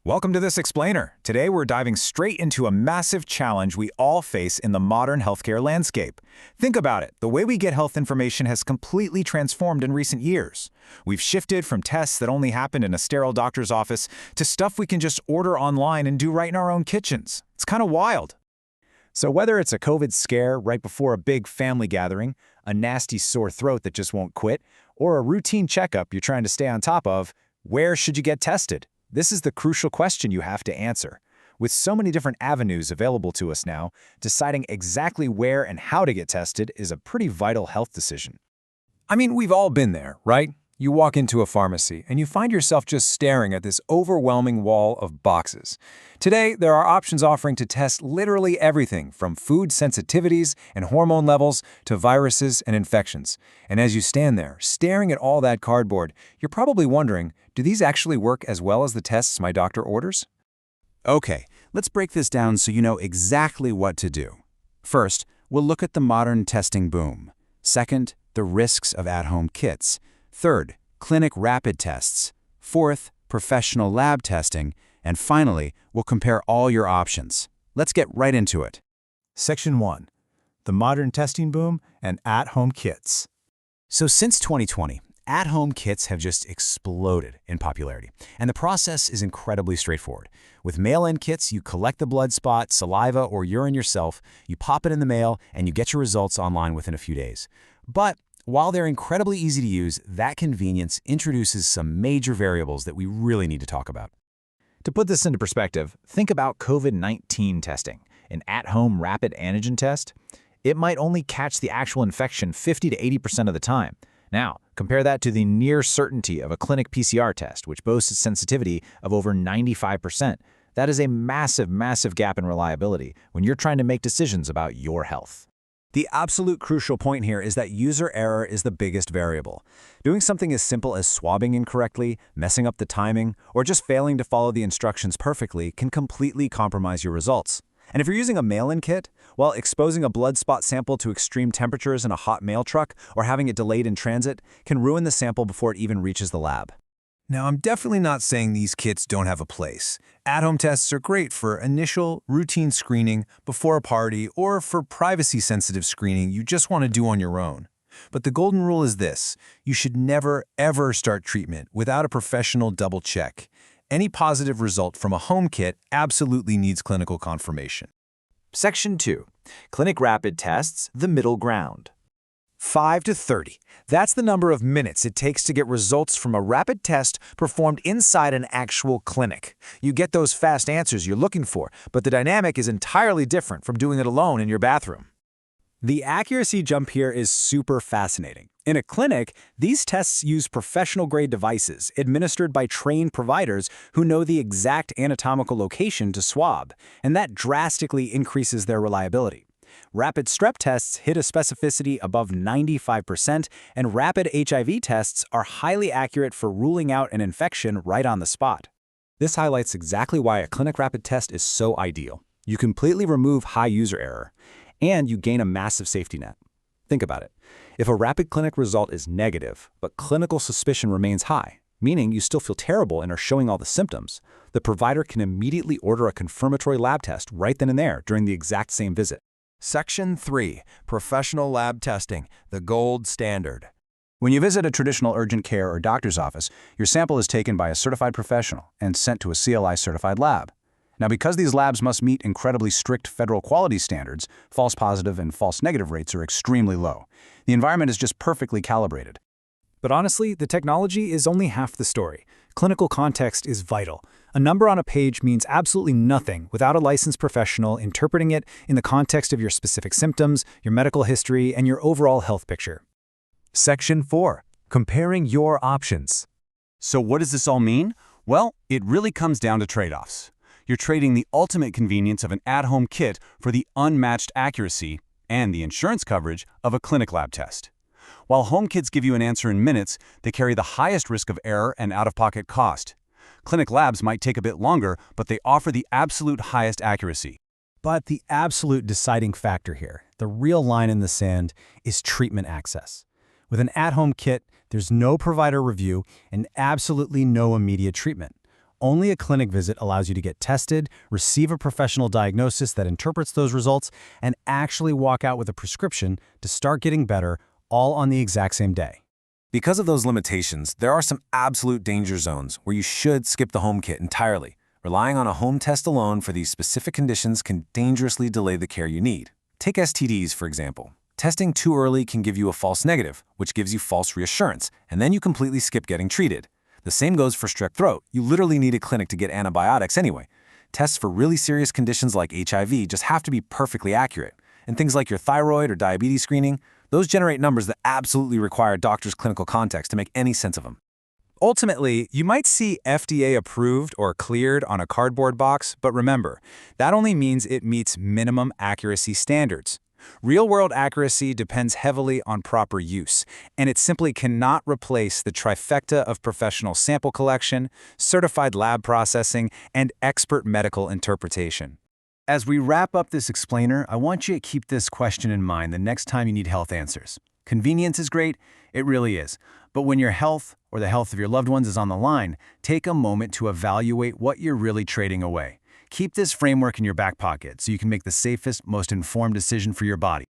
Welcome to this explainer. Today we're diving straight into a massive challenge we all face in the modern healthcare landscape. Think about it. The way we get health information has completely transformed in recent years. We've shifted from tests that only happen in a sterile doctor's office to stuff we can just order online and do right in our own kitchens. It's kind of wild. So whether it's a COVID scare right before a big family gathering, a nasty sore throat that just won't quit, or a routine checkup you're trying to stay on top of, where should you get tested? This is the crucial question you have to answer. With so many different avenues available to us now, deciding exactly where and how to get tested is a pretty vital health decision. I mean, we've all been there, right? You walk into a pharmacy and you find yourself just staring at this overwhelming wall of boxes. Today, there are options offering to test literally everything from food sensitivities and hormone levels to viruses and infections. And as you stand there, staring at all that cardboard, you're probably wondering, do these actually work as well as the tests my doctor orders? Okay, let's break this down so you know exactly what to do. First, we'll look at the modern testing boom. Second, the risks of at-home kits. Third, clinic rapid tests. Fourth, professional lab testing. And finally, we'll compare all your options. Let's get right into it. Section 1. The modern testing boom and at-home kits. So since 2020, at-home kits have just exploded in popularity, and the process is incredibly straightforward. With mail-in kits, you collect the blood spot, saliva, or urine yourself, you pop it in the mail, and you get your results online within a few days. But while they're incredibly easy to use, that convenience introduces some major variables that we really need to talk about. To put this into perspective, think about COVID-19 testing, an at-home rapid antigen test. It might only catch the actual infection 50 to 80% of the time. Now, compare that to the near certainty of a clinic PCR test, which boasts a sensitivity of over 95%. That is a massive, massive gap in reliability when you're trying to make decisions about your health. The absolute crucial point here is that user error is the biggest variable. Doing something as simple as swabbing incorrectly, messing up the timing, or just failing to follow the instructions perfectly can completely compromise your results. And if you're using a mail-in kit, well, exposing a blood spot sample to extreme temperatures in a hot mail truck or having it delayed in transit can ruin the sample before it even reaches the lab. Now, I'm definitely not saying these kits don't have a place. At-home tests are great for initial, routine screening before a party or for privacy-sensitive screening you just want to do on your own. But the golden rule is this: you should never, ever start treatment without a professional double check. Any positive result from a home kit absolutely needs clinical confirmation. Section 2. Clinic rapid tests, the middle ground. 5 to 30. That's the number of minutes it takes to get results from a rapid test performed inside an actual clinic. You get those fast answers you're looking for, but the dynamic is entirely different from doing it alone in your bathroom. The accuracy jump here is super fascinating. In a clinic, these tests use professional-grade devices administered by trained providers who know the exact anatomical location to swab, and that drastically increases their reliability. Rapid strep tests hit a specificity above 95%, and rapid HIV tests are highly accurate for ruling out an infection right on the spot. This highlights exactly why a clinic rapid test is so ideal. You completely remove high user error, and you gain a massive safety net. Think about it. If a rapid clinic result is negative, but clinical suspicion remains high, meaning you still feel terrible and are showing all the symptoms, the provider can immediately order a confirmatory lab test right then and there during the exact same visit. Section 3. Professional lab testing, the gold standard. When you visit a traditional urgent care or doctor's office, your sample is taken by a certified professional and sent to a CLI-certified lab. Now, because these labs must meet incredibly strict federal quality standards, false positive and false negative rates are extremely low. The environment is just perfectly calibrated. But honestly, the technology is only half the story. Clinical context is vital. A number on a page means absolutely nothing without a licensed professional interpreting it in the context of your specific symptoms, your medical history, and your overall health picture. Section 4. Comparing your options. So what does this all mean? Well, it really comes down to trade-offs. You're trading the ultimate convenience of an at-home kit for the unmatched accuracy and the insurance coverage of a clinic lab test. While home kits give you an answer in minutes, they carry the highest risk of error and out-of-pocket cost. Clinic labs might take a bit longer, but they offer the absolute highest accuracy. But the absolute deciding factor here, the real line in the sand, is treatment access. With an at-home kit, there's no provider review and absolutely no immediate treatment. Only a clinic visit allows you to get tested, receive a professional diagnosis that interprets those results, and actually walk out with a prescription to start getting better, all on the exact same day. Because of those limitations, there are some absolute danger zones where you should skip the home kit entirely. Relying on a home test alone for these specific conditions can dangerously delay the care you need. Take STDs, for example. Testing too early can give you a false negative, which gives you false reassurance, and then you completely skip getting treated. The same goes for strep throat. You literally need a clinic to get antibiotics anyway. Tests for really serious conditions like HIV just have to be perfectly accurate. And things like your thyroid or diabetes screening, those generate numbers that absolutely require a doctor's clinical context to make any sense of them. Ultimately, you might see FDA approved or cleared on a cardboard box, but remember, that only means it meets minimum accuracy standards. Real-world accuracy depends heavily on proper use, and it simply cannot replace the trifecta of professional sample collection, certified lab processing, and expert medical interpretation. As we wrap up this explainer, I want you to keep this question in mind the next time you need health answers. Convenience is great, it really is. But when your health or the health of your loved ones is on the line, take a moment to evaluate what you're really trading away. Keep this framework in your back pocket so you can make the safest, most informed decision for your body.